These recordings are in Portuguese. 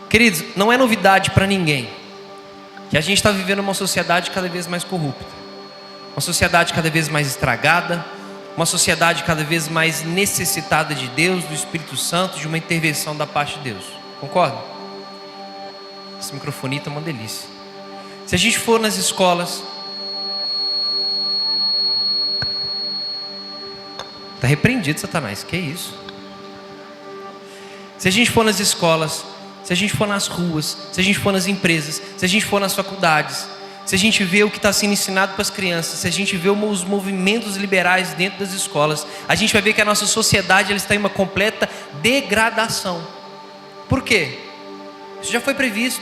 Queridos, não é novidade para ninguém que a gente está vivendo uma sociedade cada vez mais corrupta, uma sociedade cada vez mais estragada, uma sociedade cada vez mais necessitada de Deus, do Espírito Santo, de uma intervenção da parte de Deus. Concorda? Esse microfone está uma delícia. Se a gente for nas escolas, está repreendido, Satanás, que isso? Se a gente for nas escolas, se a gente for nas ruas, se a gente for nas empresas, se a gente for nas faculdades, se a gente vê o que está sendo ensinado para as crianças, se a gente vê os movimentos liberais dentro das escolas, a gente vai ver que a nossa sociedade ela está em uma completa degradação. Por quê? Isso já foi previsto.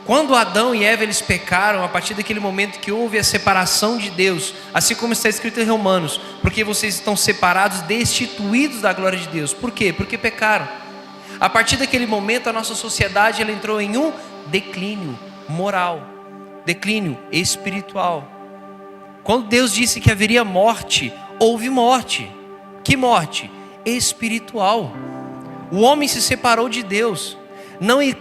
Quando Adão e Eva eles pecaram, a partir daquele momento que houve a separação de Deus, assim como está escrito em Romanos, porque vocês estão separados, destituídos da glória de Deus. Por quê? Porque pecaram. A partir daquele momento a nossa sociedade ela entrou em um declínio moral, declínio espiritual. Quando Deus disse que haveria morte, houve morte. Que morte? Espiritual. O homem se separou de Deus.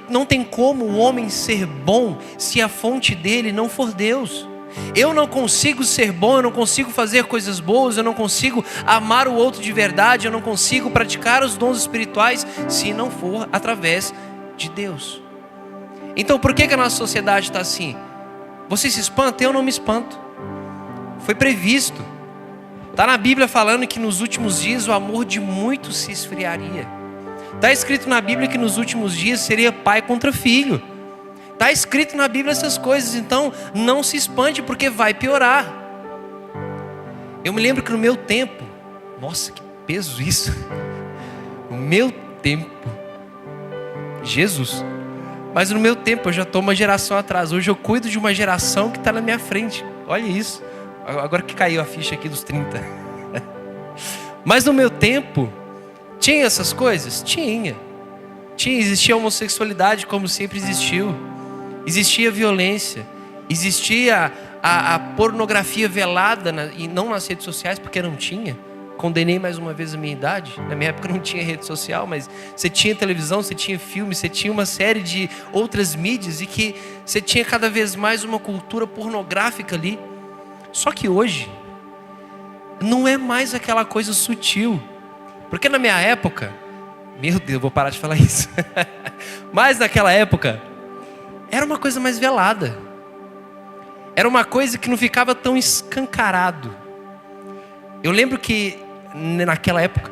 Não tem como um homem ser bom se a fonte dele não for Deus. Eu não consigo ser bom, eu não consigo fazer coisas boas, eu não consigo amar o outro de verdade, eu não consigo praticar os dons espirituais se não for através de Deus. Então por que a nossa sociedade está assim? Você se espanta? Eu não me espanto. Foi previsto. Está na Bíblia falando que nos últimos dias o amor de muitos se esfriaria. Está escrito na Bíblia que nos últimos dias seria pai contra filho. Está escrito na Bíblia essas coisas. Então não se espante porque vai piorar. Eu me lembro que no meu tempo, nossa, que peso isso. No meu tempo, Jesus. Mas no meu tempo eu já estou uma geração atrás. Hoje eu cuido de uma geração que está na minha frente. Olha isso. Agora que caiu a ficha aqui dos 30. Mas no meu tempo tinha essas coisas? Tinha. Existia homossexualidade como sempre existiu. Existia violência. Existia a pornografia velada, e não nas redes sociais, porque não tinha. Condenei mais uma vez a minha idade. Na minha época não tinha rede social, mas você tinha televisão, você tinha filme, você tinha uma série de outras mídias, e que você tinha cada vez mais uma cultura pornográfica ali. Só que hoje não é mais aquela coisa sutil. Porque na minha época, meu Deus, vou parar de falar isso. Mas naquela época, era uma coisa mais velada. Era uma coisa que não ficava tão escancarado. Eu lembro que naquela época,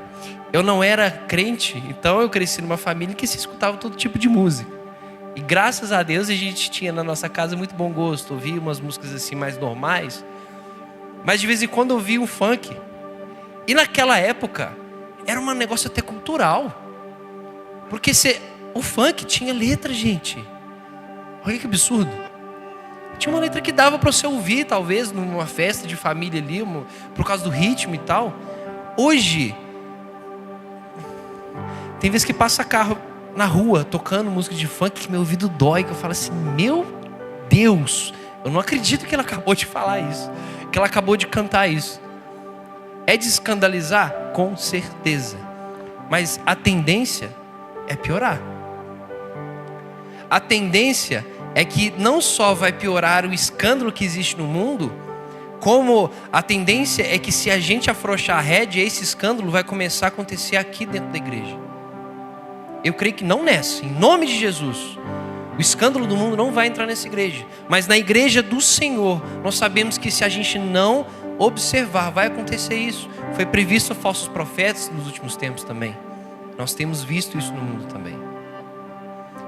eu não era crente, então eu cresci numa família que se escutava todo tipo de música. E graças a Deus a gente tinha na nossa casa muito bom gosto, ouvia umas músicas assim mais normais. Mas de vez em quando eu ouvia um funk. E naquela época, era um negócio até cultural. Porque o funk tinha letra, gente. Olha que absurdo. Tinha uma letra que dava para você ouvir, talvez, numa festa de família ali, por causa do ritmo e tal. Hoje, tem vezes que passa carro na rua, tocando música de funk, que meu ouvido dói, que eu falo assim, meu Deus, eu não acredito que ela acabou de falar isso, que ela acabou de cantar isso. É de escandalizar? Com certeza. Mas a tendência é piorar. A tendência é que não só vai piorar o escândalo que existe no mundo, como a tendência é que se a gente afrouxar a rédea, esse escândalo vai começar a acontecer aqui dentro da igreja. Eu creio que não nessa, em nome de Jesus. O escândalo do mundo não vai entrar nessa igreja. Mas na igreja do Senhor, nós sabemos que se a gente não observar, vai acontecer isso. Foi previsto falsos profetas nos últimos tempos também. Nós temos visto isso no mundo também.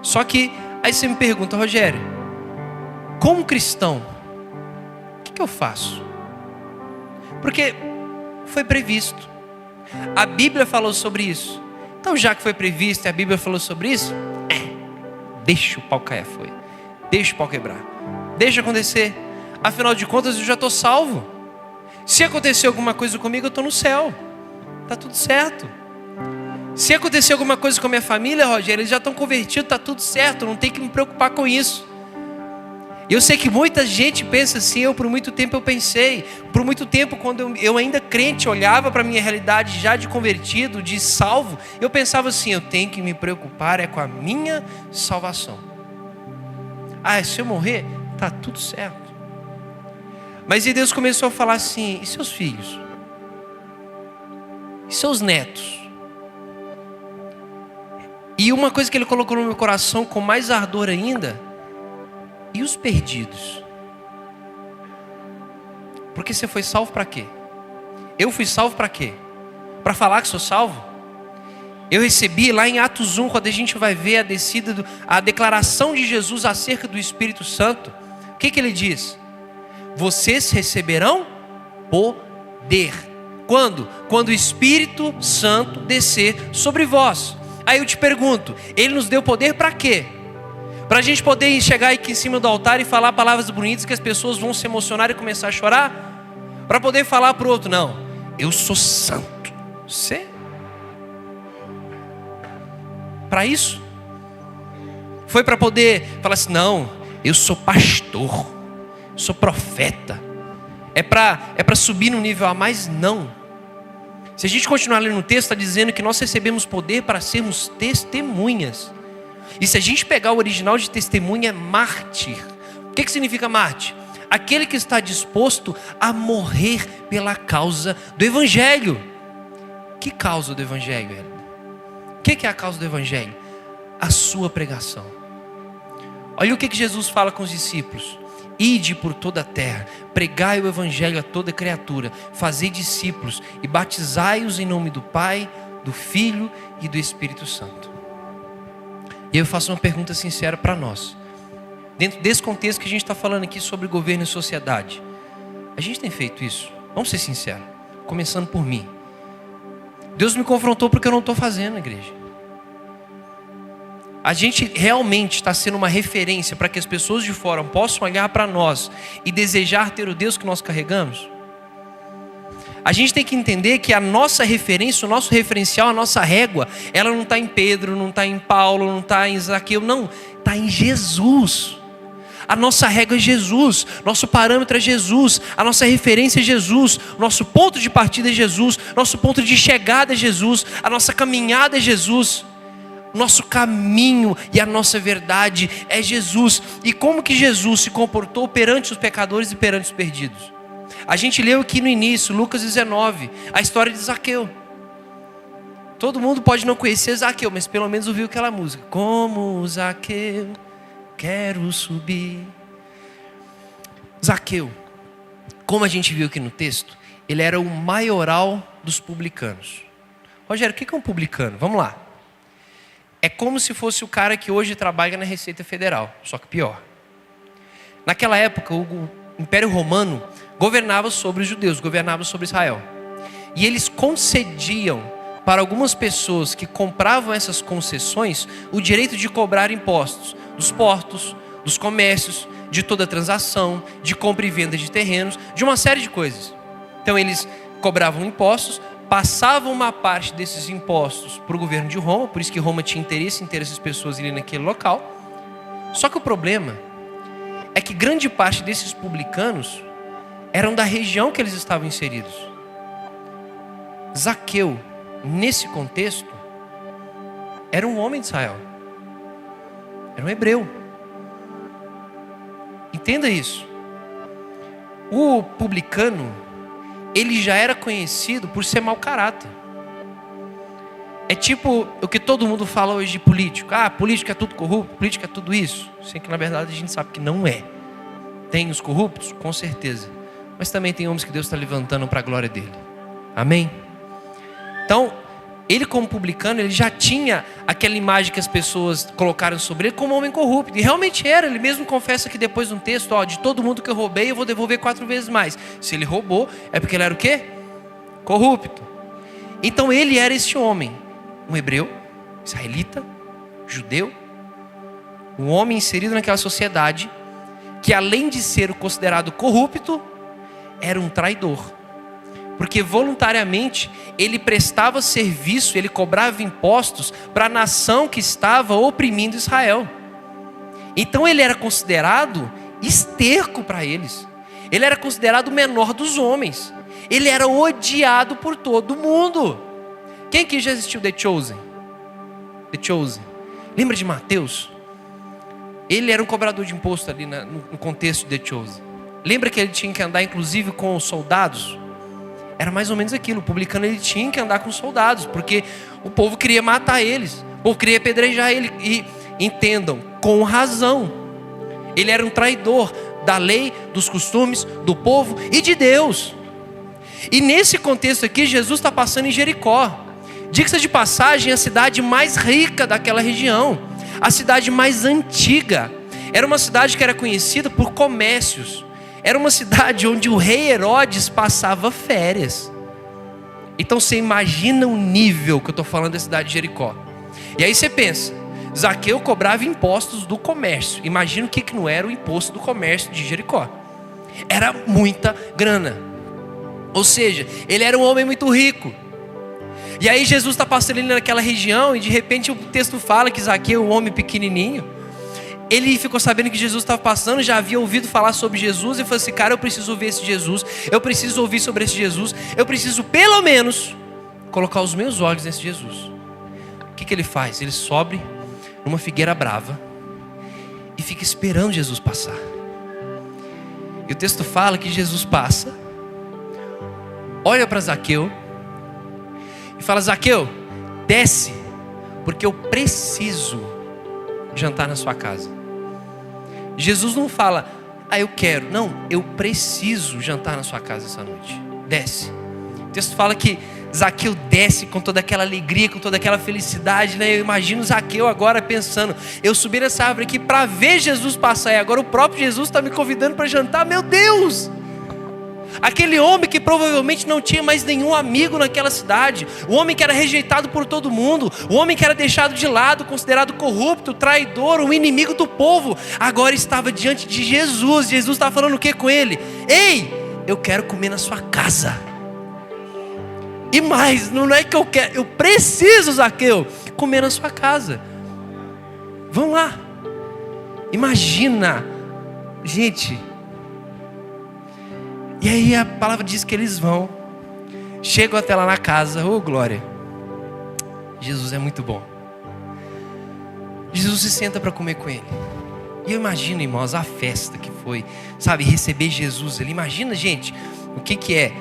Só que, aí você me pergunta, Rogério, como cristão, o que eu faço? Porque foi previsto. A Bíblia falou sobre isso. Então já que foi previsto e a Bíblia falou sobre isso, deixa o pau cair, deixa o pau quebrar. Deixa acontecer. Afinal de contas eu já estou salvo. Se acontecer alguma coisa comigo, eu estou no céu. Está tudo certo. Se acontecer alguma coisa com a minha família, Rogério, eles já estão convertidos, está tudo certo. Não tem que me preocupar com isso. Eu sei que muita gente pensa assim, por muito tempo eu pensei. Por muito tempo, quando eu ainda crente, olhava para a minha realidade já de convertido, de salvo, eu pensava assim, eu tenho que me preocupar com a minha salvação. Se eu morrer, tá tudo certo. Mas e Deus começou a falar assim, e seus filhos? E seus netos? E uma coisa que Ele colocou no meu coração com mais ardor ainda, e os perdidos? Porque você foi salvo para quê? Eu fui salvo para quê? Para falar que sou salvo? Eu recebi lá em Atos 1, quando a gente vai ver a descida, a declaração de Jesus acerca do Espírito Santo. O que Ele diz? Vocês receberão poder. Quando? Quando o Espírito Santo descer sobre vós. Aí eu te pergunto, Ele nos deu poder para quê? Para a gente poder chegar aqui em cima do altar e falar palavras bonitas que as pessoas vão se emocionar e começar a chorar? Para poder falar para o outro, não, eu sou santo. Você? Para isso? Foi para poder falar assim, não, eu sou pastor, sou profeta. É para subir no nível a mais? Não. Se a gente continuar lendo o texto, está dizendo que nós recebemos poder para sermos testemunhas. E se a gente pegar o original de testemunha, é mártir. O que significa mártir? Aquele que está disposto a morrer pela causa do Evangelho. Que causa do Evangelho? O que é a causa do Evangelho? A sua pregação. Olha o que Jesus fala com os discípulos. Ide por toda a terra, pregai o Evangelho a toda criatura, fazei discípulos e batizai-os em nome do Pai, do Filho e do Espírito Santo. E eu faço uma pergunta sincera para nós. Dentro desse contexto que a gente está falando aqui sobre governo e sociedade, a gente tem feito isso? Vamos ser sinceros, começando por mim. Deus me confrontou porque eu não estou fazendo, igreja. A gente realmente está sendo uma referência para que as pessoas de fora possam olhar para nós e desejar ter o Deus que nós carregamos? A gente tem que entender que a nossa referência, o nosso referencial, a nossa régua, ela não está em Pedro, não está em Paulo, não está em Zaqueu, não, está em Jesus. A nossa régua é Jesus, nosso parâmetro é Jesus, a nossa referência é Jesus, nosso ponto de partida é Jesus, nosso ponto de chegada é Jesus, a nossa caminhada é Jesus. Nosso caminho e a nossa verdade é Jesus. E como que Jesus se comportou perante os pecadores e perante os perdidos? A gente leu aqui no início, Lucas 19, a história de Zaqueu. Todo mundo pode não conhecer Zaqueu, mas pelo menos ouviu aquela música. Como Zaqueu, quero subir. Zaqueu, como a gente viu aqui no texto, ele era o maioral dos publicanos. Rogério, o que é um publicano? Vamos lá. É como se fosse o cara que hoje trabalha na Receita Federal, só que pior. Naquela época, o Império Romano governava sobre os judeus, governava sobre Israel. E eles concediam para algumas pessoas que compravam essas concessões o direito de cobrar impostos dos portos, dos comércios, de toda transação, de compra e venda de terrenos, de uma série de coisas. Então eles cobravam impostos, passavam uma parte desses impostos para o governo de Roma, por isso que Roma tinha interesse em ter essas pessoas ali naquele local. Só que o problema é que grande parte desses publicanos eram da região que eles estavam inseridos. Zaqueu, nesse contexto, era um homem de Israel, era um hebreu. Entenda isso. O publicano, ele já era conhecido por ser mau caráter. É tipo o que todo mundo fala hoje de político. Político é tudo corrupto, político é tudo isso. Sei que na verdade a gente sabe que não é. Tem os corruptos? Com certeza. Mas também tem homens que Deus está levantando para a glória dele. Amém? Então, ele como publicano, ele já tinha aquela imagem que as pessoas colocaram sobre ele como homem corrupto. E realmente era, ele mesmo confessa que depois de um texto, de todo mundo que eu roubei, eu vou devolver 4 vezes mais. Se ele roubou, é porque ele era o quê? Corrupto. Então ele era esse homem, um hebreu, israelita, judeu, um homem inserido naquela sociedade, que além de ser considerado corrupto, era um traidor. Porque voluntariamente ele prestava serviço, ele cobrava impostos para a nação que estava oprimindo Israel. Então ele era considerado esterco para eles. Ele era considerado o menor dos homens. Ele era odiado por todo mundo. Quem aqui já assistiu The Chosen? The Chosen. Lembra de Mateus? Ele era um cobrador de imposto ali no contexto de The Chosen. Lembra que ele tinha que andar inclusive com os soldados? Era mais ou menos aquilo. O publicano, ele tinha que andar com os soldados, porque o povo queria matar eles. O povo queria apedrejar ele. E entendam, com razão. Ele era um traidor da lei, dos costumes, do povo e de Deus. E nesse contexto aqui, Jesus está passando em Jericó. Diga-se de passagem, a cidade mais rica daquela região, a cidade mais antiga. Era uma cidade que era conhecida por comércios. Era uma cidade onde o rei Herodes passava férias. Então você imagina o nível que eu estou falando da cidade de Jericó. E aí você pensa, Zaqueu cobrava impostos do comércio. Imagina o que não era o imposto do comércio de Jericó. Era muita grana. Ou seja, ele era um homem muito rico. E aí Jesus está passando ali naquela região, e de repente o texto fala que Zaqueu, um homem pequenininho, ele ficou sabendo que Jesus estava passando, já havia ouvido falar sobre Jesus, e falou assim: cara, eu preciso ver esse Jesus, eu preciso ouvir sobre esse Jesus, eu preciso pelo menos colocar os meus olhos nesse Jesus. O que ele faz? Ele sobe numa figueira brava e fica esperando Jesus passar. E o texto fala que Jesus passa, olha para Zaqueu e fala: Zaqueu, desce, porque eu preciso jantar na sua casa. Jesus não fala: ah, eu quero. Não, eu preciso jantar na sua casa essa noite. Desce. O texto fala que Zaqueu desce com toda aquela alegria, com toda aquela felicidade, né? Eu imagino Zaqueu agora pensando: eu subi nessa árvore aqui para ver Jesus passar, e agora o próprio Jesus está me convidando para jantar. Meu Deus! Aquele homem que provavelmente não tinha mais nenhum amigo naquela cidade, o homem que era rejeitado por todo mundo, o homem que era deixado de lado, considerado corrupto, traidor, um inimigo do povo, agora estava diante de Jesus. Jesus estava falando o que com ele? Ei, eu quero comer na sua casa. E mais, não é que eu quero, eu preciso, Zaqueu, comer na sua casa. Vamos lá. Imagina, gente. E aí a palavra diz que eles vão, chegam até lá na casa. Oh, glória! Jesus é muito bom. Jesus se senta para comer com ele. E eu imagino, irmãos, a festa que foi, sabe, receber Jesus ali. Imagina, gente, o que é.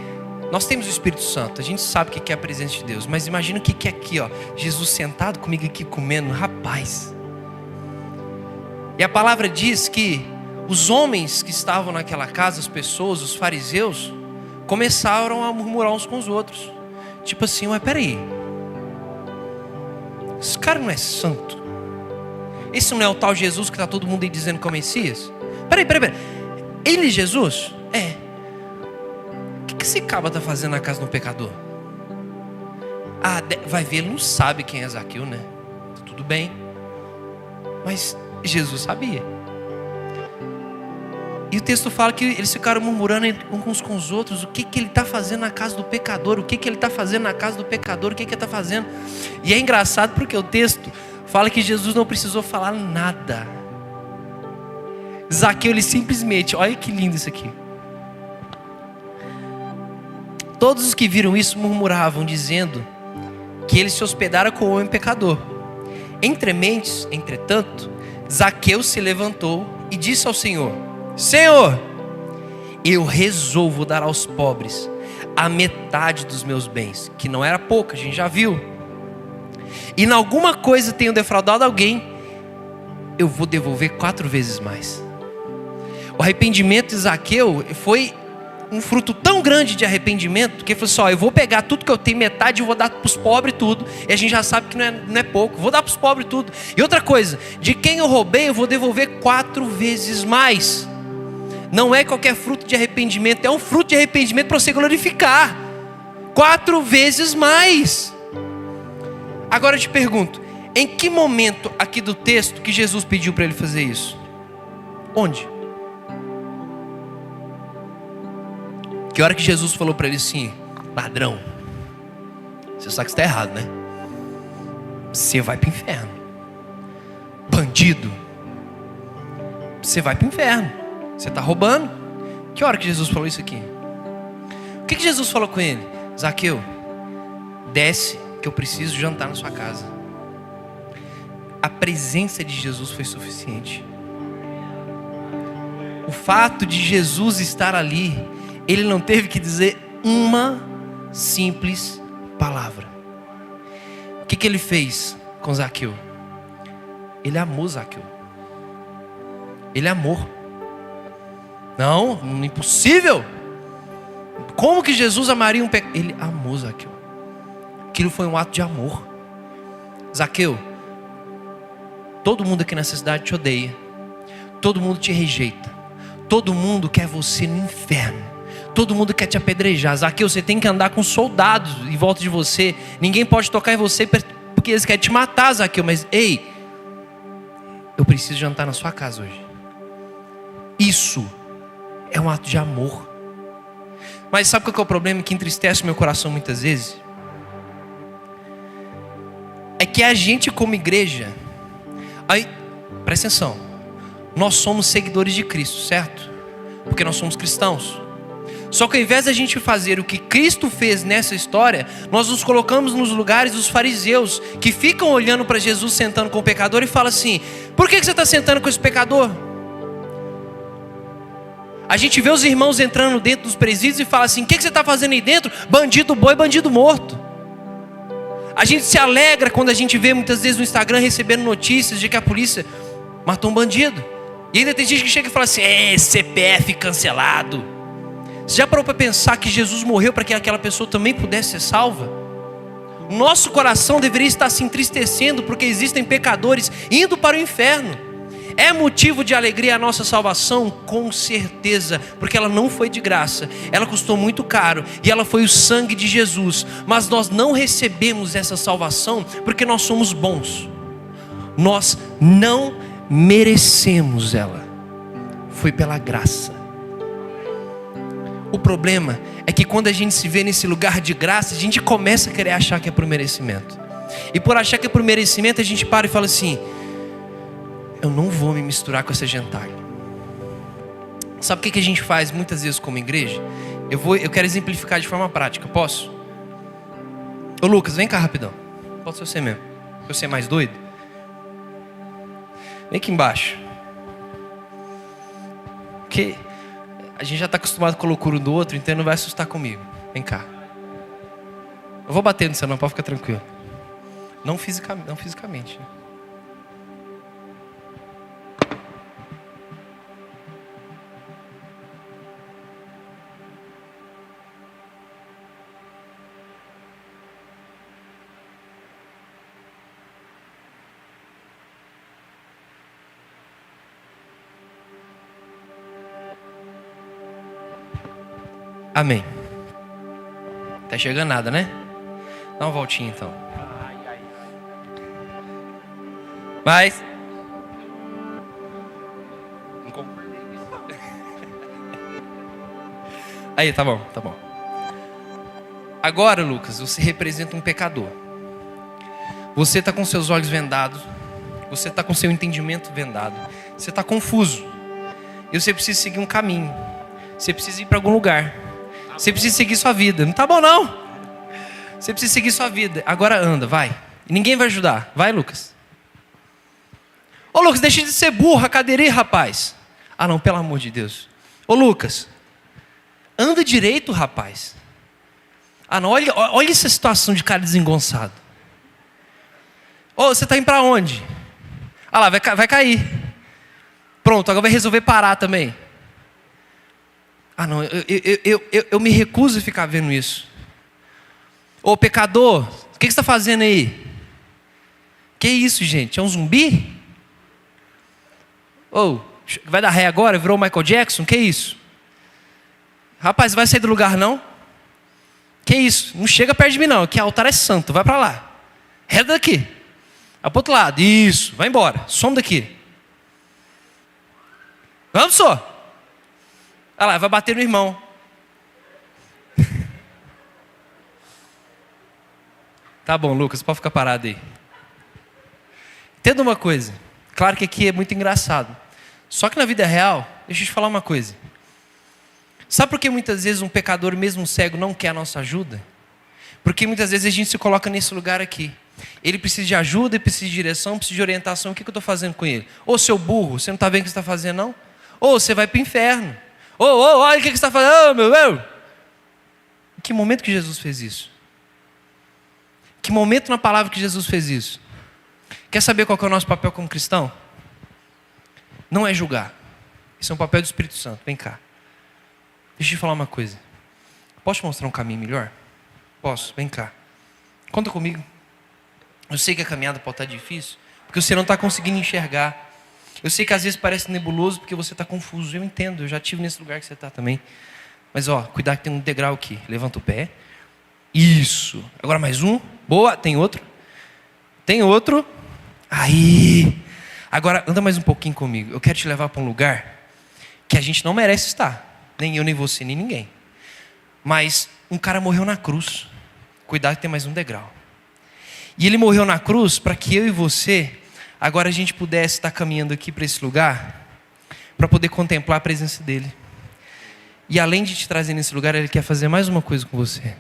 Nós temos o Espírito Santo, a gente sabe o que é a presença de Deus. Mas imagina o que é aqui, ó, Jesus sentado comigo aqui comendo. Rapaz. E a palavra diz que os homens que estavam naquela casa, as pessoas, os fariseus, começaram a murmurar uns com os outros. Tipo assim: ué, peraí, esse cara não é santo? Esse não é o tal Jesus que está todo mundo aí dizendo que é o Messias? Peraí. Ele é Jesus? É. O que esse cabra está fazendo na casa do pecador? Ah, vai ver, ele não sabe quem é Zaqueu, né? Tudo bem. Mas Jesus sabia. E o texto fala que eles ficaram murmurando uns com os outros. O que ele está fazendo na casa do pecador? O que ele está fazendo na casa do pecador? O que ele está fazendo? E é engraçado porque o texto fala que Jesus não precisou falar nada. Zaqueu, ele simplesmente, olha que lindo isso aqui. Todos os que viram isso murmuravam, dizendo que ele se hospedara com o homem pecador. Entre mentes, entretanto, Zaqueu se levantou e disse ao Senhor: Senhor, eu resolvo dar aos pobres a metade dos meus bens, que não era pouco, a gente já viu. E em alguma coisa tenho defraudado alguém, eu vou devolver 4 vezes mais. O arrependimento de Zaqueu foi um fruto tão grande de arrependimento, que ele falou assim: ó, eu vou pegar tudo que eu tenho, metade, eu vou dar para os pobres tudo. E a gente já sabe que não é pouco, vou dar para os pobres tudo. E outra coisa, de quem eu roubei, eu vou devolver 4 vezes mais. Não é qualquer fruto de arrependimento, é um fruto de arrependimento para você glorificar. 4 vezes mais. Agora eu te pergunto, em que momento aqui do texto que Jesus pediu para ele fazer isso? Onde? Que hora que Jesus falou para ele assim: ladrão, você sabe que está errado, né? Você vai para o inferno. Bandido, você vai para o inferno. Você está roubando? Que hora que Jesus falou isso aqui? O que Jesus falou com ele? Zaqueu, desce que eu preciso jantar na sua casa. A presença de Jesus foi suficiente. O fato de Jesus estar ali, ele não teve que dizer uma simples palavra. O que ele fez com Zaqueu? Ele amou Zaqueu. Ele amou. Não, impossível. Como que Jesus amaria um pecador? Ele amou Zaqueu. Aquilo foi um ato de amor. Zaqueu, todo mundo aqui nessa cidade te odeia. Todo mundo te rejeita. Todo mundo quer você no inferno. Todo mundo quer te apedrejar. Zaqueu, você tem que andar com soldados em volta de você. Ninguém pode tocar em você porque eles querem te matar, Zaqueu. Mas, ei, eu preciso jantar na sua casa hoje. Isso é um ato de amor. Mas sabe qual que é o problema que entristece meu coração muitas vezes? É que a gente como igreja, aí, presta atenção, nós somos seguidores de Cristo, certo? Porque nós somos cristãos. Só que ao invés da gente fazer o que Cristo fez nessa história, nós nos colocamos nos lugares dos fariseus, que ficam olhando para Jesus sentando com o pecador e falam assim: por que você está sentando com esse pecador? A gente vê os irmãos entrando dentro dos presídios e fala assim: o que você está fazendo aí dentro? Bandido boi, bandido morto. A gente se alegra quando a gente vê muitas vezes no Instagram recebendo notícias de que a polícia matou um bandido. E ainda tem gente que chega e fala assim: CPF cancelado. Você já parou para pensar que Jesus morreu para que aquela pessoa também pudesse ser salva? Nosso coração deveria estar se entristecendo porque existem pecadores indo para o inferno. É motivo de alegria a nossa salvação? Com certeza, porque ela não foi de graça, ela custou muito caro e ela foi o sangue de Jesus. Mas nós não recebemos essa salvação porque nós somos bons. Nós não merecemos ela, foi pela graça. O problema é que quando a gente se vê nesse lugar de graça, a gente começa a querer achar que é por merecimento. E por achar que é por merecimento, a gente para e fala assim: eu não vou me misturar com essa gentalha. Sabe o que a gente faz muitas vezes como igreja? Eu quero exemplificar de forma prática, posso? Ô Lucas, vem cá rapidão. Pode ser você mesmo, eu ser mais doido. Vem aqui embaixo. Porque a gente já está acostumado com a loucura do outro, então não vai assustar comigo. Vem cá. Eu vou bater no seu não, pode ficar tranquilo. Não fisicamente. Amém. Tá chegando nada, né? Dá uma voltinha então. Mas aí, tá bom. Agora, Lucas, você representa um pecador. Você está com seus olhos vendados. Você está com seu entendimento vendado. Você está confuso. E você precisa seguir um caminho. Você precisa ir para algum lugar. Você precisa seguir sua vida. Não tá bom não. Você precisa seguir sua vida. Agora anda, vai. Ninguém vai ajudar. Vai, Lucas. Ô Lucas, deixa de ser burro, a cadeira aí, rapaz. Ah não, pelo amor de Deus. Ô Lucas, anda direito, rapaz. Ah não, olha essa situação de cara desengonçado. Ô, você tá indo pra onde? Ah lá, vai cair. Pronto, agora vai resolver parar também. Ah não, eu me recuso a ficar vendo isso. Ô pecador, o que você está fazendo aí? Que isso, gente? É um zumbi? Ô, vai dar ré agora? Virou Michael Jackson? Que isso? Rapaz, vai sair do lugar não? Que isso? Não chega perto de mim não, que o altar é santo, vai para lá. Reda daqui. Vai para o outro lado, isso, vai embora, some daqui. Vamos só. Olha lá, vai bater no irmão. Tá bom, Lucas, pode ficar parado aí. Entenda uma coisa. Claro que aqui é muito engraçado. Só que na vida real, deixa eu te falar uma coisa. Sabe por que muitas vezes um pecador, mesmo cego, não quer a nossa ajuda? Porque muitas vezes a gente se coloca nesse lugar aqui. Ele precisa de ajuda, ele precisa de direção, precisa de orientação. O que eu estou fazendo com ele? Ô, seu burro, você não está vendo o que você está fazendo, não? Ô, você vai para o inferno. Ô, olha o que você está fazendo. Ô, meu. Em que momento que Jesus fez isso? Que momento na palavra que Jesus fez isso? Quer saber qual que é o nosso papel como cristão? Não é julgar. Isso é um papel do Espírito Santo. Vem cá. Deixa eu te falar uma coisa. Posso te mostrar um caminho melhor? Posso? Vem cá. Conta comigo. Eu sei que a caminhada pode estar difícil, porque você não está conseguindo enxergar. Eu sei que às vezes parece nebuloso, porque você está confuso. Eu entendo, eu já estive nesse lugar que você está também. Mas cuidado que tem um degrau aqui. Levanta o pé. Isso. Agora mais um. Boa. Tem outro. Tem outro. Aí. Agora anda mais um pouquinho comigo. Eu quero te levar para um lugar que a gente não merece estar. Nem eu, nem você, nem ninguém. Mas um cara morreu na cruz. Cuidado que tem mais um degrau. E ele morreu na cruz para que eu e você, agora a gente pudesse estar caminhando aqui para esse lugar, para poder contemplar a presença dele. E além de te trazer nesse lugar, ele quer fazer mais uma coisa com você.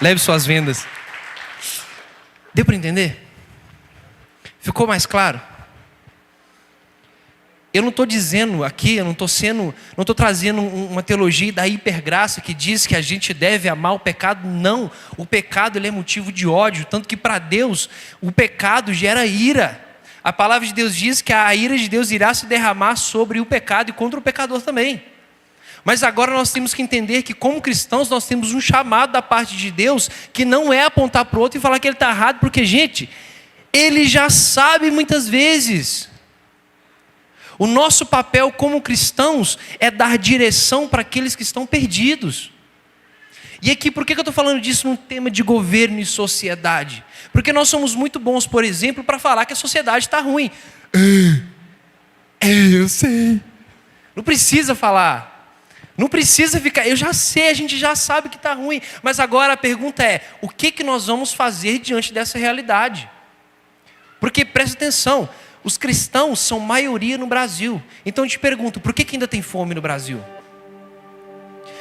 Leve suas vendas. Deu para entender? Ficou mais claro? Eu não estou dizendo aqui, eu não estou trazendo uma teologia da hipergraça que diz que a gente deve amar o pecado. Não, o pecado ele é motivo de ódio, tanto que para Deus o pecado gera ira. A palavra de Deus diz que a ira de Deus irá se derramar sobre o pecado e contra o pecador também. Mas agora nós temos que entender que como cristãos nós temos um chamado da parte de Deus que não é apontar para o outro e falar que ele está errado, porque gente, ele já sabe muitas vezes. O nosso papel como cristãos é dar direção para aqueles que estão perdidos. E aqui, por que eu estou falando disso num tema de governo e sociedade? Porque nós somos muito bons, por exemplo, para falar que a sociedade está ruim. Eu sei. Não precisa falar. Não precisa ficar. Eu já sei, a gente já sabe que está ruim. Mas agora a pergunta é, o que nós vamos fazer diante dessa realidade? Porque, presta atenção, os cristãos são maioria no Brasil. Então eu te pergunto, por que ainda tem fome no Brasil?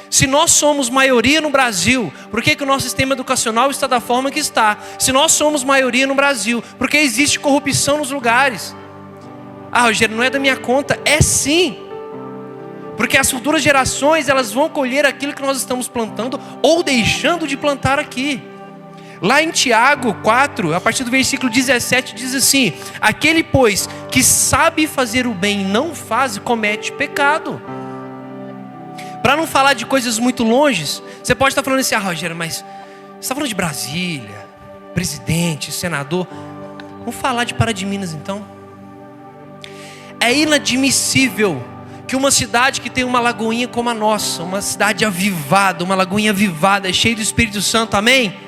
Se nós somos maioria no Brasil, por que o nosso sistema educacional está da forma que está? Se nós somos maioria no Brasil, por que existe corrupção nos lugares? Rogério, não é da minha conta. É sim. Porque as futuras gerações, elas vão colher aquilo que nós estamos plantando ou deixando de plantar aqui. Lá em Tiago 4, a partir do versículo 17, diz assim: aquele, pois, que sabe fazer o bem e não faz, comete pecado. Para não falar de coisas muito longes, você pode estar falando assim, Rogério, mas você está falando de Brasília, presidente, senador. Vamos falar de Pará de Minas então. É inadmissível que uma cidade que tem uma lagoinha como a nossa, uma cidade avivada, uma lagoinha avivada, cheia do Espírito Santo, amém?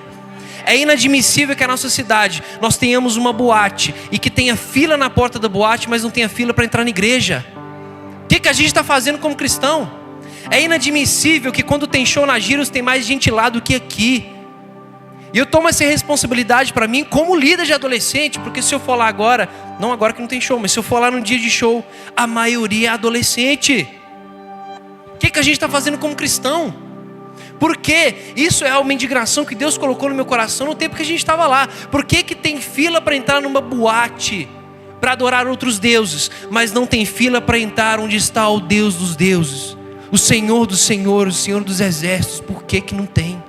É inadmissível que a nossa cidade, nós tenhamos uma boate e que tenha fila na porta da boate, mas não tenha fila para entrar na igreja. O que a gente está fazendo como cristão? É inadmissível que quando tem show na Giros tem mais gente lá do que aqui. E eu tomo essa responsabilidade para mim como líder de adolescente, porque se eu for lá agora, não agora que não tem show, mas se eu for lá num dia de show, a maioria é adolescente. O que a gente está fazendo como cristão? Porque isso é uma indignação que Deus colocou no meu coração no tempo que a gente estava lá. Por que tem fila para entrar numa boate, para adorar outros deuses, mas não tem fila para entrar onde está o Deus dos deuses, o Senhor dos senhores, o Senhor dos exércitos? Por que não tem?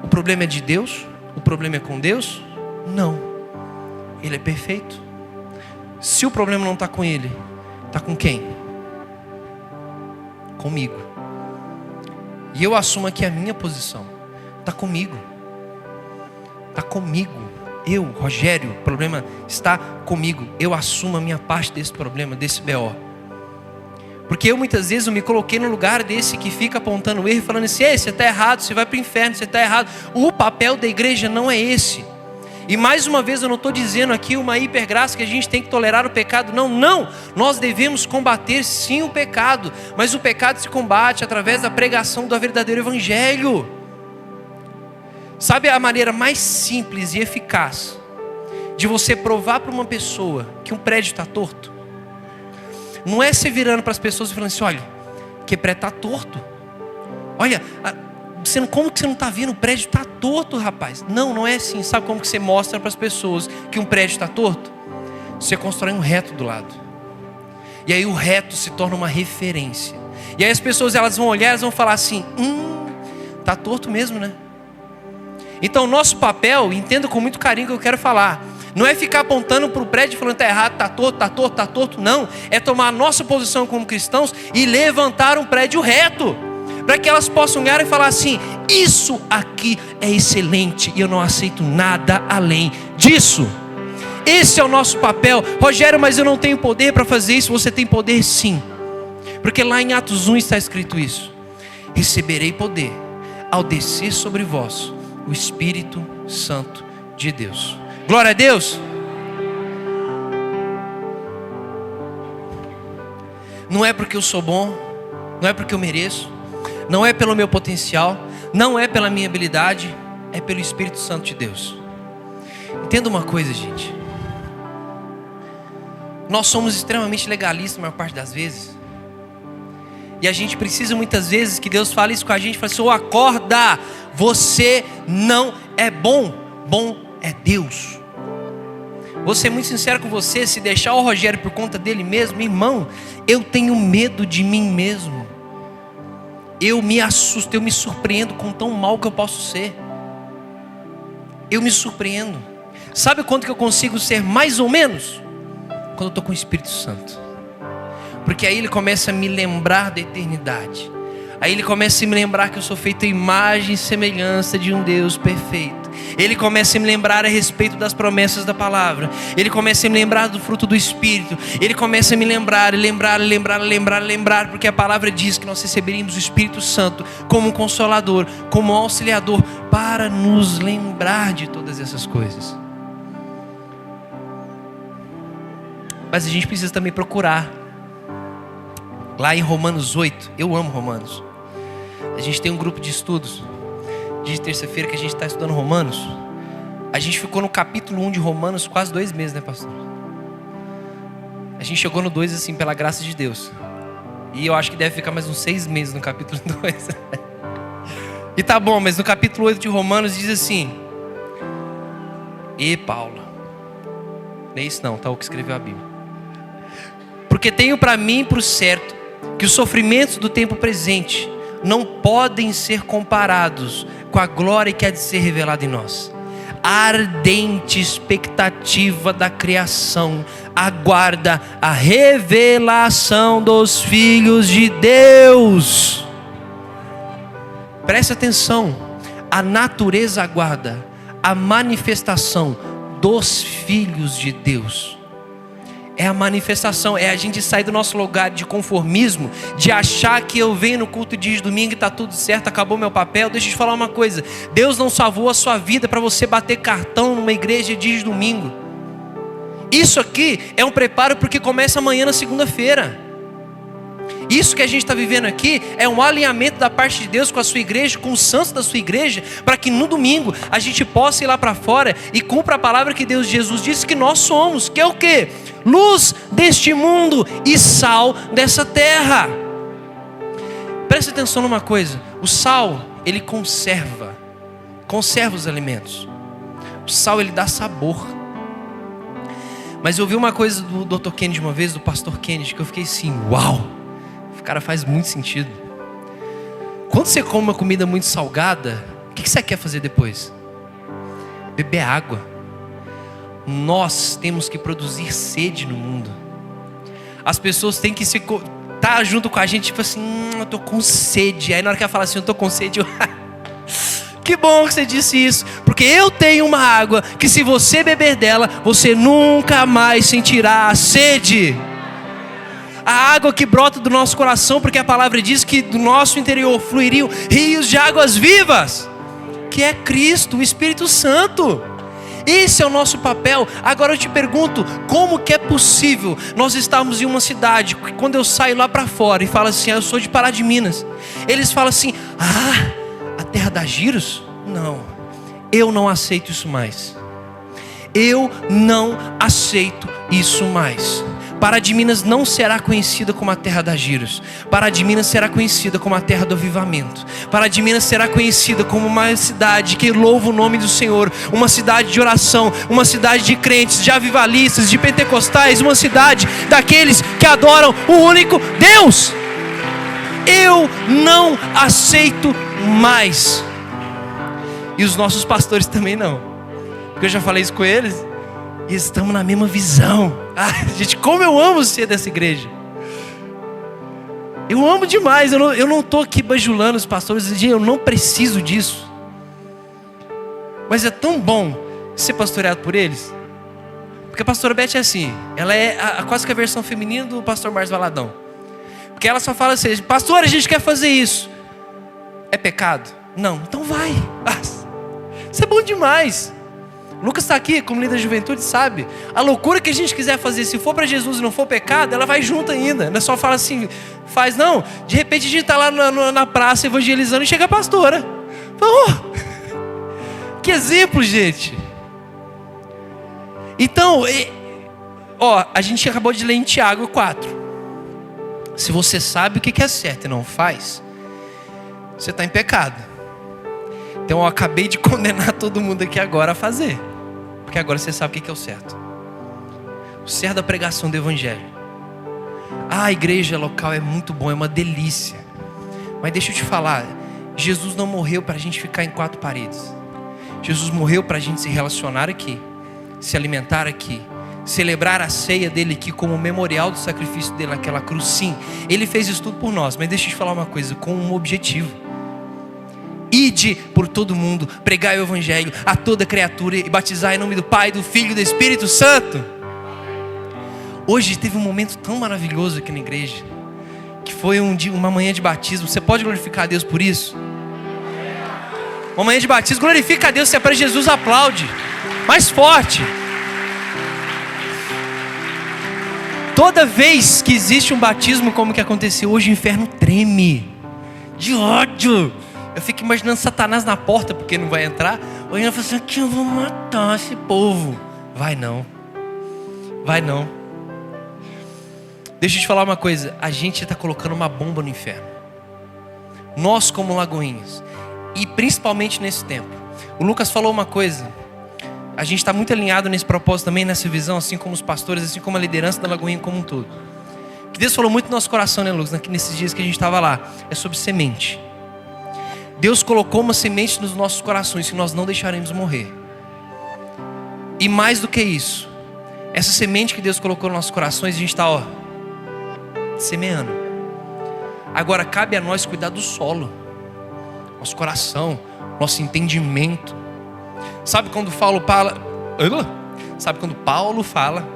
O problema é de Deus? O problema é com Deus? Não. Ele é perfeito. Se o problema não está com Ele, está com quem? Comigo. E eu assumo aqui a minha posição. Está comigo. Está comigo. Eu, Rogério, o problema está comigo. Eu assumo a minha parte desse problema, desse BO. Porque eu muitas vezes me coloquei no lugar desse que fica apontando o erro e falando assim: ei, você está errado, você vai para o inferno, você está errado. O papel da igreja não é esse. E mais uma vez eu não estou dizendo aqui uma hipergraça que a gente tem que tolerar o pecado. Não, não. Nós devemos combater sim o pecado. Mas o pecado se combate através da pregação do verdadeiro evangelho. Sabe a maneira mais simples e eficaz de você provar para uma pessoa que um prédio está torto? Não é você virando para as pessoas e falando assim: olha, que prédio está torto. Olha, como que você não está vendo? O prédio está torto, rapaz. Não é assim. Sabe como que você mostra para as pessoas que um prédio está torto? Você constrói um reto do lado. E aí o reto se torna uma referência. E aí as pessoas, elas vão olhar, elas vão falar assim: está torto mesmo, né? Então, nosso papel, entenda com muito carinho o que eu quero falar, não é ficar apontando para o prédio e falando: está errado, está torto, está torto, está torto. Não, é tomar a nossa posição como cristãos e levantar um prédio reto, para que elas possam olhar e falar assim: isso aqui é excelente e eu não aceito nada além disso. Esse é o nosso papel. Rogério, mas eu não tenho poder para fazer isso. Você tem poder sim, porque lá em Atos 1 está escrito isso: receberei poder ao descer sobre vós o Espírito Santo de Deus. Glória a Deus. Não é porque eu sou bom, não é porque eu mereço, não é pelo meu potencial, não é pela minha habilidade, é pelo Espírito Santo de Deus. Entenda uma coisa, gente. Nós somos extremamente legalistas a maior parte das vezes. E a gente precisa muitas vezes que Deus fale isso com a gente. Fala assim: ô, acorda, você não é bom, bom é Deus. Vou ser muito sincero com você: se deixar o Rogério por conta dele mesmo, irmão, eu tenho medo de mim mesmo. Eu me assusto, eu me surpreendo com tão mal que eu posso ser. Eu me surpreendo. Sabe quando que eu consigo ser mais ou menos? Quando eu estou com o Espírito Santo. Porque aí ele começa a me lembrar da eternidade. Aí ele começa a me lembrar que eu sou feito à imagem e semelhança de um Deus perfeito. Ele começa a me lembrar a respeito das promessas da palavra. Ele começa a me lembrar do fruto do Espírito. Ele começa a me lembrar, porque a palavra diz que nós receberíamos o Espírito Santo como um consolador, como um auxiliador, para nos lembrar de todas essas coisas. Mas a gente precisa também procurar. Lá em Romanos 8, eu amo Romanos. A gente tem um grupo de estudos de terça-feira que a gente está estudando Romanos. A gente ficou no capítulo 1 de Romanos quase 2 meses, né, pastor? A gente chegou no 2 assim, pela graça de Deus. E eu acho que deve ficar mais uns 6 meses no capítulo 2. E tá bom, mas no capítulo 8 de Romanos diz assim: e Paulo, não é isso não, tá o que escreveu a Bíblia. Porque tenho para mim por certo que os sofrimentos do tempo presente não podem ser comparados com a glória que há de ser revelada em nós. A ardente expectativa da criação aguarda a revelação dos filhos de Deus. Preste atenção, a natureza aguarda a manifestação dos filhos de Deus. É a manifestação, é a gente sair do nosso lugar de conformismo, de achar que eu venho no culto de domingo e está tudo certo, acabou meu papel. Deixa eu te falar uma coisa: Deus não salvou a sua vida para você bater cartão numa igreja de domingo. Isso aqui é um preparo porque começa amanhã na segunda-feira. Isso que a gente está vivendo aqui é um alinhamento da parte de Deus com a sua igreja, com os santos da sua igreja, para que no domingo a gente possa ir lá para fora e cumpra a palavra que Jesus disse que nós somos, que é o quê? Luz deste mundo e sal dessa terra. Presta atenção numa coisa: o sal, ele conserva os alimentos. O sal, ele dá sabor. Mas eu ouvi uma coisa do Dr. Kennedy uma vez, do pastor Kennedy, que eu fiquei assim: uau! Cara, faz muito sentido. Quando você come uma comida muito salgada, o que você quer fazer depois? Beber água. Nós temos que produzir sede no mundo. As pessoas têm que estar junto com a gente, tipo assim: eu tô com sede. Aí na hora que ela fala assim: eu tô com sede, eu... Que bom que você disse isso, porque eu tenho uma água que, se você beber dela, você nunca mais sentirá a sede. A água que brota do nosso coração, porque a palavra diz que do nosso interior fluiriam rios de águas vivas, que é Cristo, o Espírito Santo. Esse é o nosso papel. Agora eu te pergunto: como que é possível nós estarmos em uma cidade, quando eu saio lá para fora e falo assim: eu sou de Pará de Minas, eles falam assim: a terra dá giros? Não, eu não aceito isso mais. Eu não aceito isso mais. Pará de Minas não será conhecida como a terra das giros. Pará de Minas será conhecida como a terra do avivamento. Pará de Minas será conhecida como uma cidade que louva o nome do Senhor. Uma cidade de oração, uma cidade de crentes, de avivalistas, de pentecostais. Uma cidade daqueles que adoram o único Deus. Eu não aceito mais. E os nossos pastores também não. Porque eu já falei isso com eles. E estamos na mesma visão. Gente, como eu amo ser dessa igreja. Eu amo demais. Eu não estou aqui bajulando os pastores. Eu não preciso disso. Mas é tão bom ser pastoreado por eles. Porque a pastora Beth é assim. Ela é quase que a versão feminina do pastor Marcos Valadão. Porque ela só fala assim: pastor, a gente quer fazer isso. É pecado? Não. Então vai. Isso é bom demais. Lucas está aqui como líder da juventude, sabe? A loucura que a gente quiser fazer, se for para Jesus e não for pecado, ela vai junto ainda. Não é só falar assim, faz não. De repente a gente está lá na praça evangelizando e chega a pastora. Que exemplo, gente. Então, a gente acabou de ler em Tiago 4. Se você sabe o que é certo e não faz, você está em pecado. Então eu acabei de condenar todo mundo aqui agora a fazer. Porque agora você sabe o que é o certo. O certo da pregação do evangelho. A igreja local é muito bom, é uma delícia. Mas deixa eu te falar, Jesus não morreu para a gente ficar em 4 paredes. Jesus morreu para a gente se relacionar aqui, se alimentar aqui, celebrar a ceia dele aqui como memorial do sacrifício dele naquela cruz. Sim, ele fez isso tudo por nós. Mas deixa eu te falar uma coisa, com um objetivo. Ide por todo mundo, pregai o evangelho a toda criatura e batizai em nome do Pai, do Filho e do Espírito Santo. Hoje teve um momento tão maravilhoso aqui na igreja, que foi uma manhã de batismo. Você pode glorificar a Deus por isso? Uma manhã de batismo, glorifica a Deus. Se é para Jesus, aplaude mais forte. Toda vez que existe um batismo como que aconteceu hoje, o inferno treme de ódio. Eu fico imaginando Satanás na porta, porque não vai entrar. Olhando e falando assim: aqui eu vou matar esse povo. Vai não. Vai não. Deixa eu te falar uma coisa. A gente está colocando uma bomba no inferno. Nós como Lagoinhas. E principalmente nesse tempo. O Lucas falou uma coisa. A gente está muito alinhado nesse propósito também, nessa visão. Assim como os pastores, assim como a liderança da Lagoinha como um todo. Que Deus falou muito no nosso coração, né, Lucas? Nesses dias que a gente estava lá. É sobre semente. Deus colocou uma semente nos nossos corações que nós não deixaremos morrer. E mais do que isso, essa semente que Deus colocou nos nossos corações, a gente está semeando. Agora cabe a nós cuidar do solo, nosso coração, nosso entendimento. Sabe quando Paulo fala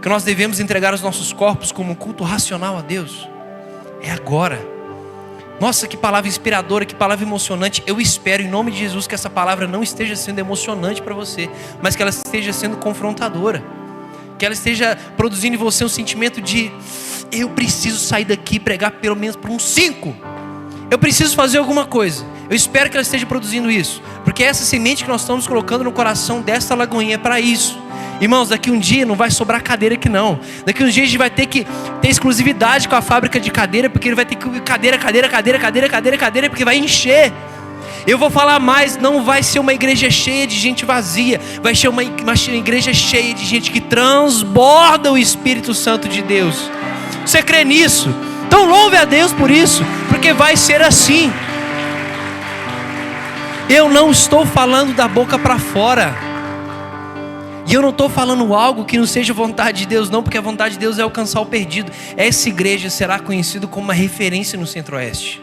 que nós devemos entregar os nossos corpos como um culto racional a Deus? É agora. Nossa, que palavra inspiradora, que palavra emocionante. Eu espero em nome de Jesus que essa palavra não esteja sendo emocionante para você, mas que ela esteja sendo confrontadora. Que ela esteja produzindo em você um sentimento de: eu preciso sair daqui e pregar pelo menos para uns 5. Eu preciso fazer alguma coisa. Eu espero que ela esteja produzindo isso, porque essa semente que nós estamos colocando no coração dessa Lagoinha é para isso. Irmãos, daqui um dia não vai sobrar cadeira aqui não. Daqui um dia a gente vai ter que ter exclusividade com a fábrica de cadeira, porque ele vai ter que cadeira, porque vai encher. Eu vou falar mais, não vai ser uma igreja cheia de gente vazia, vai ser uma igreja cheia de gente que transborda o Espírito Santo de Deus. Você crê nisso? Então louve a Deus por isso, porque vai ser assim. Eu não estou falando da boca para fora. E eu não estou falando algo que não seja vontade de Deus, não, porque a vontade de Deus é alcançar o perdido. Essa igreja será conhecida como uma referência no Centro-Oeste.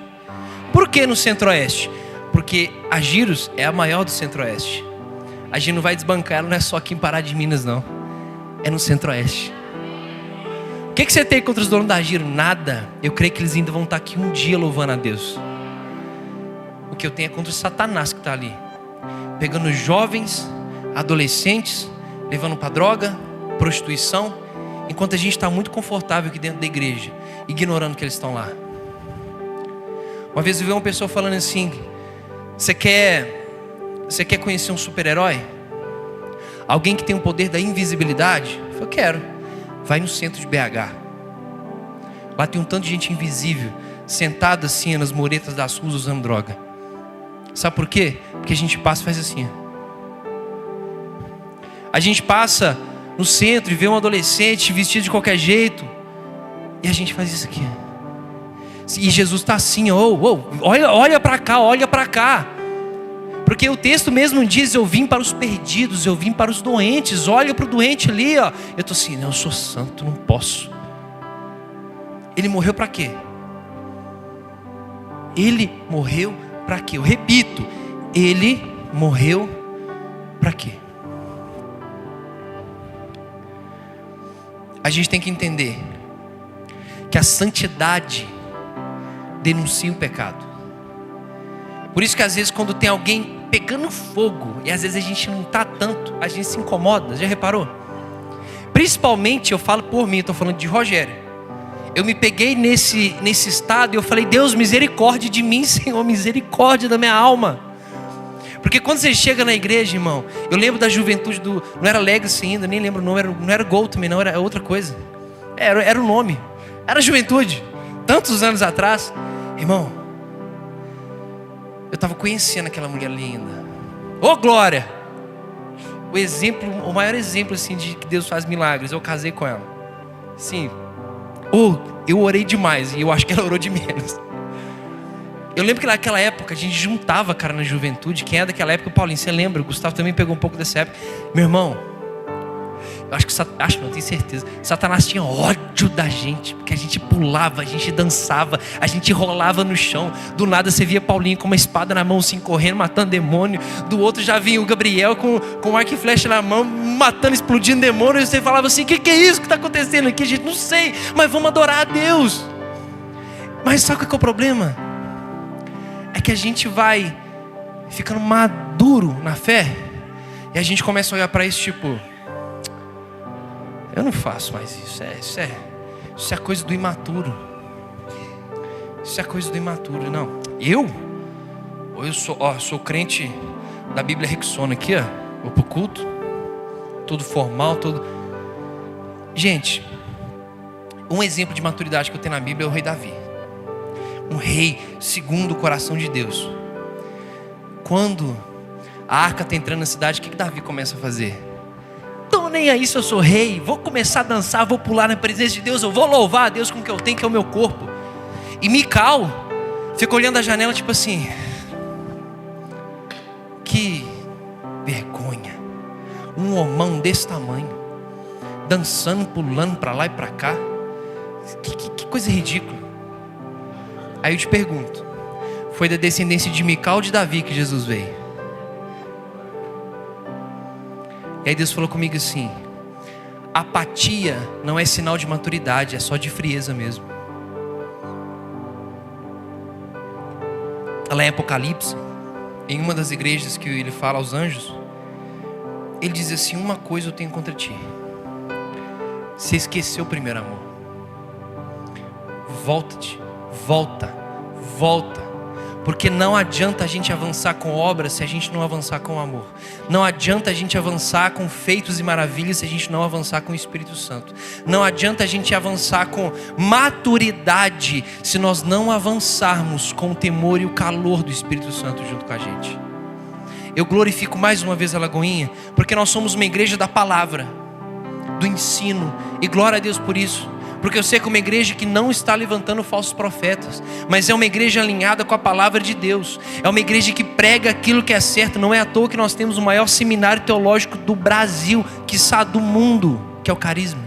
Por que no Centro-Oeste? Porque a Giros é a maior do Centro-Oeste. A gente não vai desbancar, ela não é só aqui em Pará de Minas, não. É no Centro-Oeste. O que você tem contra os donos da Giros? Nada. Eu creio que eles ainda vão estar aqui um dia louvando a Deus. O que eu tenho é contra o Satanás que está ali, pegando jovens, adolescentes, levando para droga, prostituição, enquanto a gente está muito confortável aqui dentro da igreja, ignorando que eles estão lá. Uma vez eu vi uma pessoa falando assim: você quer Você quer conhecer um super-herói? Alguém que tem o poder da invisibilidade? Eu quero. Vai no centro de BH. Lá tem um tanto de gente invisível, sentada assim nas muretas das ruas usando droga. Sabe por quê? Porque a gente passa e faz assim. A gente passa no centro e vê um adolescente vestido de qualquer jeito. E a gente faz isso aqui. E Jesus está assim, olha para cá, olha para cá. Porque o texto mesmo diz, eu vim para os perdidos, eu vim para os doentes. Olha para o doente ali, ó. Eu estou assim, não, eu sou santo, não posso. Ele morreu para quê? Ele morreu para quê? Eu repito, ele morreu para quê? A gente tem que entender que a santidade denuncia o pecado. Por isso que às vezes quando tem alguém pegando fogo, e às vezes a gente não está tanto, a gente se incomoda, já reparou? Principalmente, eu falo por mim, estou falando de Rogério. Eu me peguei nesse estado e eu falei, Deus, misericórdia de mim, Senhor, misericórdia da minha alma. Porque quando você chega na igreja, irmão, eu lembro da juventude não era Legacy ainda, nem lembro o nome, não era Gol também, não, era outra coisa. Era o nome, era juventude, tantos anos atrás. Irmão, eu estava conhecendo aquela mulher linda. Ô glória! O maior exemplo assim de que Deus faz milagres, eu casei com ela. Sim. Eu orei demais e eu acho que ela orou de menos. Eu lembro que naquela época a gente juntava, cara, na juventude. Quem é daquela época? O Paulinho, você lembra? O Gustavo também pegou um pouco dessa época. Meu irmão, eu não tenho certeza, Satanás tinha ódio da gente, porque a gente pulava, a gente dançava, a gente rolava no chão. Do nada você via Paulinho com uma espada na mão assim, correndo, matando demônio. Do outro já vinha o Gabriel com arco e flecha na mão, matando, explodindo demônio. E você falava assim, que é isso que está acontecendo aqui? A gente não sei, mas vamos adorar a Deus. Mas sabe qual que é o problema? É que a gente vai ficando maduro na fé, e a gente começa a olhar para isso tipo, eu não faço mais isso. Isso é coisa do imaturo. Isso é coisa do imaturo. Não, eu sou crente da Bíblia Rexona aqui, ó. Vou pro culto, tudo formal, tudo. Gente, um exemplo de maturidade que eu tenho na Bíblia é o rei Davi. Um rei segundo o coração de Deus. Quando a arca está entrando na cidade, o que Davi começa a fazer? Tô nem aí se eu sou rei, vou começar a dançar, vou pular na presença de Deus, eu vou louvar a Deus com o que eu tenho, que é o meu corpo. E Mical fica olhando a janela tipo assim, que vergonha, um homão desse tamanho, dançando, pulando para lá e para cá, que coisa ridícula. Aí eu te pergunto, foi da descendência de Mical ou de Davi que Jesus veio? E aí Deus falou comigo assim, apatia não é sinal de maturidade, é só de frieza mesmo. Lá em Apocalipse, em uma das igrejas que ele fala aos anjos, ele diz assim, uma coisa eu tenho contra ti, você esqueceu o primeiro amor. Volta-te, volta, porque não adianta a gente avançar com obras se a gente não avançar com amor. Não adianta a gente avançar com feitos e maravilhas se a gente não avançar com o Espírito Santo. Não adianta a gente avançar com maturidade se nós não avançarmos com o temor e o calor do Espírito Santo junto com a gente. Eu glorifico mais uma vez a Lagoinha, porque nós somos uma igreja da palavra, do ensino, e glória a Deus por isso. Porque eu sei que é uma igreja que não está levantando falsos profetas, mas é uma igreja alinhada com a palavra de Deus. É uma igreja que prega aquilo que é certo. Não é à toa que nós temos o maior seminário teológico do Brasil, quiçá do mundo, que é o Carisma.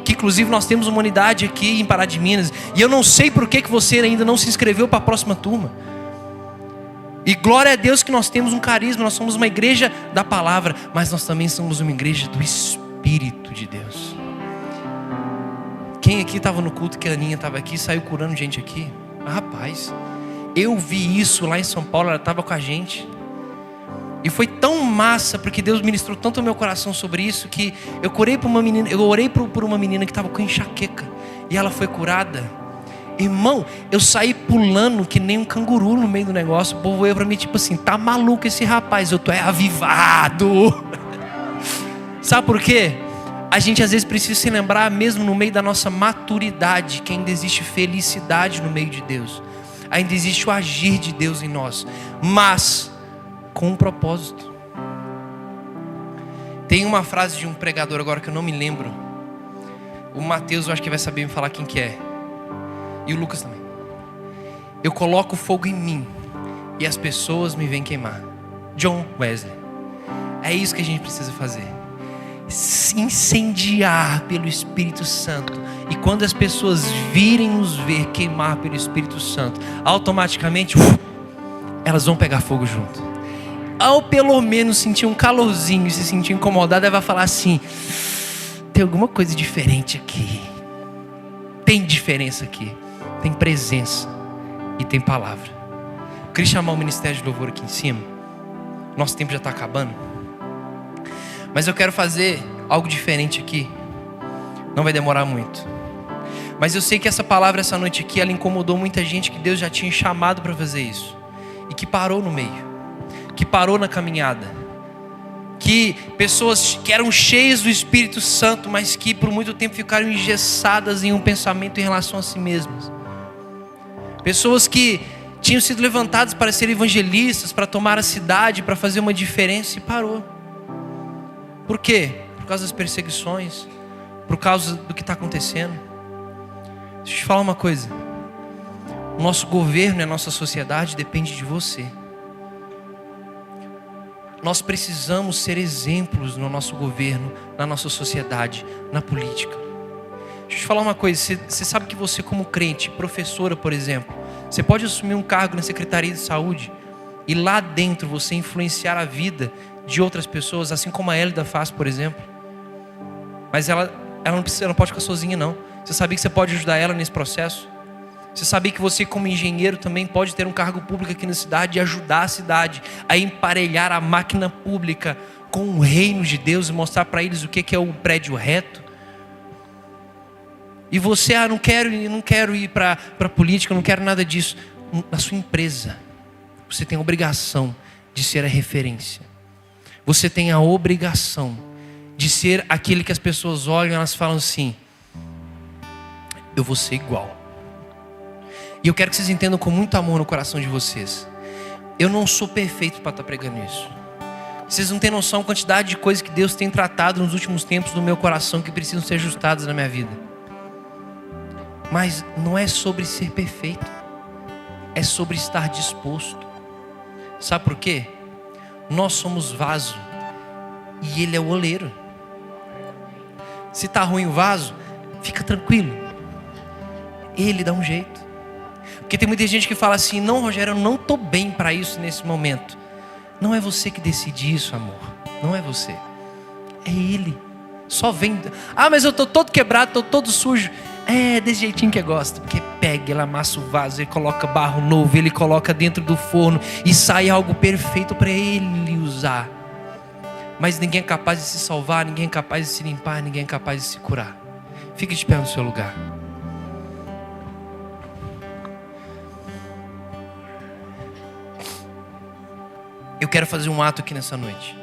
Que inclusive nós temos uma unidade aqui em Pará de Minas. E eu não sei por que você ainda não se inscreveu para a próxima turma. E glória a Deus que nós temos um Carisma. Nós somos uma igreja da palavra, mas nós também somos uma igreja do Espírito de Deus. Quem aqui estava no culto que a Aninha estava aqui, saiu curando gente aqui? Rapaz, eu vi isso lá em São Paulo, ela estava com a gente. E foi tão massa, porque Deus ministrou tanto o meu coração sobre isso, que eu orei por uma menina que estava com enxaqueca, e ela foi curada. Irmão, eu saí pulando que nem um canguru no meio do negócio. O povo veio pra mim tipo assim, tá maluco esse rapaz? Eu tô avivado. Sabe por quê? A gente às vezes precisa se lembrar, mesmo no meio da nossa maturidade, que ainda existe felicidade no meio de Deus. Ainda existe o agir de Deus em nós, mas com um propósito. Tem uma frase de um pregador agora que eu não me lembro. O Mateus eu acho que vai saber me falar quem que é. E o Lucas também. Eu coloco fogo em mim e as pessoas me vêm queimar. John Wesley. É isso que a gente precisa fazer. Se incendiar pelo Espírito Santo. E quando as pessoas virem nos ver queimar pelo Espírito Santo, automaticamente elas vão pegar fogo junto. Ao pelo menos sentir um calorzinho e se sentir incomodada, ela vai falar assim: tem alguma coisa diferente aqui. Tem diferença aqui. Tem presença e tem palavra. Eu queria chamar o Ministério de Louvor aqui em cima. Nosso tempo já está acabando. Mas eu quero fazer algo diferente aqui. Não vai demorar muito. Mas eu sei que essa palavra essa noite aqui, ela incomodou muita gente que Deus já tinha chamado para fazer isso. E que parou no meio. Que parou na caminhada. Que pessoas que eram cheias do Espírito Santo, mas que por muito tempo ficaram engessadas em um pensamento em relação a si mesmas. Pessoas que tinham sido levantadas para ser evangelistas, para tomar a cidade, para fazer uma diferença, e parou. Por quê? Por causa das perseguições, por causa do que está acontecendo. Deixa eu te falar uma coisa. O nosso governo e a nossa sociedade depende de você. Nós precisamos ser exemplos no nosso governo, na nossa sociedade, na política. Deixa eu te falar uma coisa. Você sabe que você, como crente, professora, por exemplo, você pode assumir um cargo na Secretaria de Saúde e lá dentro você influenciar a vida de outras pessoas, assim como a Hélida faz, por exemplo. Mas ela não pode ficar sozinha, não. Você sabia que você pode ajudar ela nesse processo? Você sabia que você, como engenheiro, também pode ter um cargo público aqui na cidade e ajudar a cidade a emparelhar a máquina pública com o reino de Deus e mostrar para eles o que é o prédio reto? E você, não quero ir para a política, não quero nada disso. Na sua empresa, você tem a obrigação de ser a referência. Você tem a obrigação de ser aquele que as pessoas olham e elas falam assim: eu vou ser igual. E eu quero que vocês entendam com muito amor no coração de vocês. Eu não sou perfeito para estar pregando isso. Vocês não têm noção da quantidade de coisas que Deus tem tratado nos últimos tempos no meu coração que precisam ser ajustadas na minha vida. Mas não é sobre ser perfeito. É sobre estar disposto. Sabe por quê? Nós somos vaso e Ele é o oleiro. Se está ruim o vaso, fica tranquilo. Ele dá um jeito. Porque tem muita gente que fala assim: não, Rogério, eu não estou bem para isso nesse momento. Não é você que decide isso, amor. Não é você. É Ele. Só vem. Ah, mas eu estou todo quebrado, estou todo sujo. É desse jeitinho que eu gosto. Porque pega, ele amassa o vaso, ele coloca barro novo, ele coloca dentro do forno e sai algo perfeito para Ele usar. Mas ninguém é capaz de se salvar, ninguém é capaz de se limpar, ninguém é capaz de se curar. Fique de pé no seu lugar. Eu quero fazer um ato aqui nessa noite.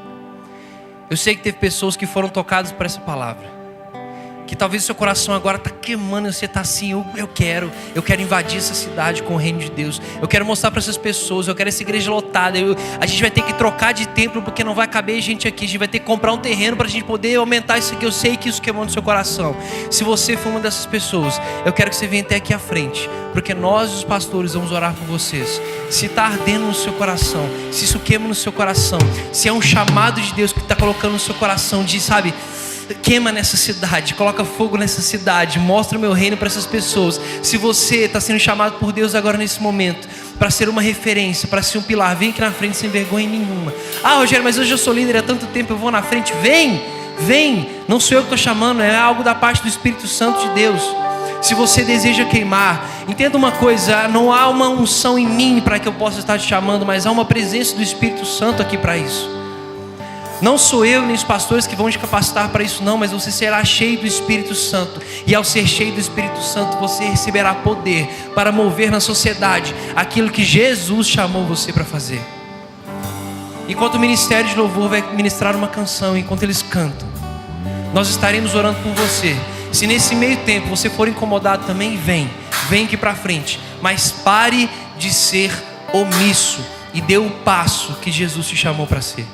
Eu sei que teve pessoas que foram tocadas por essa palavra. Que talvez o seu coração agora está queimando e você está assim: eu quero invadir essa cidade com o reino de Deus. Eu quero mostrar para essas pessoas, eu quero essa igreja lotada. A gente vai ter que trocar de templo porque não vai caber gente aqui. A gente vai ter que comprar um terreno para a gente poder aumentar isso aqui. Eu sei que isso queimou no seu coração. Se você for uma dessas pessoas, eu quero que você venha até aqui à frente, porque nós, os pastores, vamos orar por vocês. Se está ardendo no seu coração, se isso queima no seu coração, se é um chamado de Deus que está colocando no seu coração, de, sabe, queima nessa cidade, coloca fogo nessa cidade, mostra o meu reino para essas pessoas. Se você está sendo chamado por Deus agora nesse momento para ser uma referência, para ser um pilar, vem aqui na frente sem vergonha nenhuma. Ah, Rogério, mas hoje eu sou líder há tanto tempo, eu vou na frente. Vem, não sou eu que estou chamando, é algo da parte do Espírito Santo de Deus. Se você deseja queimar, entenda uma coisa: não há uma unção em mim para que eu possa estar te chamando, mas há uma presença do Espírito Santo aqui para isso. Não sou eu nem os pastores que vão te capacitar para isso não, mas você será cheio do Espírito Santo. E ao ser cheio do Espírito Santo, você receberá poder para mover na sociedade aquilo que Jesus chamou você para fazer. Enquanto o ministério de louvor vai ministrar uma canção, enquanto eles cantam, nós estaremos orando por você. Se nesse meio tempo você for incomodado também, vem aqui para frente. Mas pare de ser omisso e dê o passo que Jesus te chamou para ser.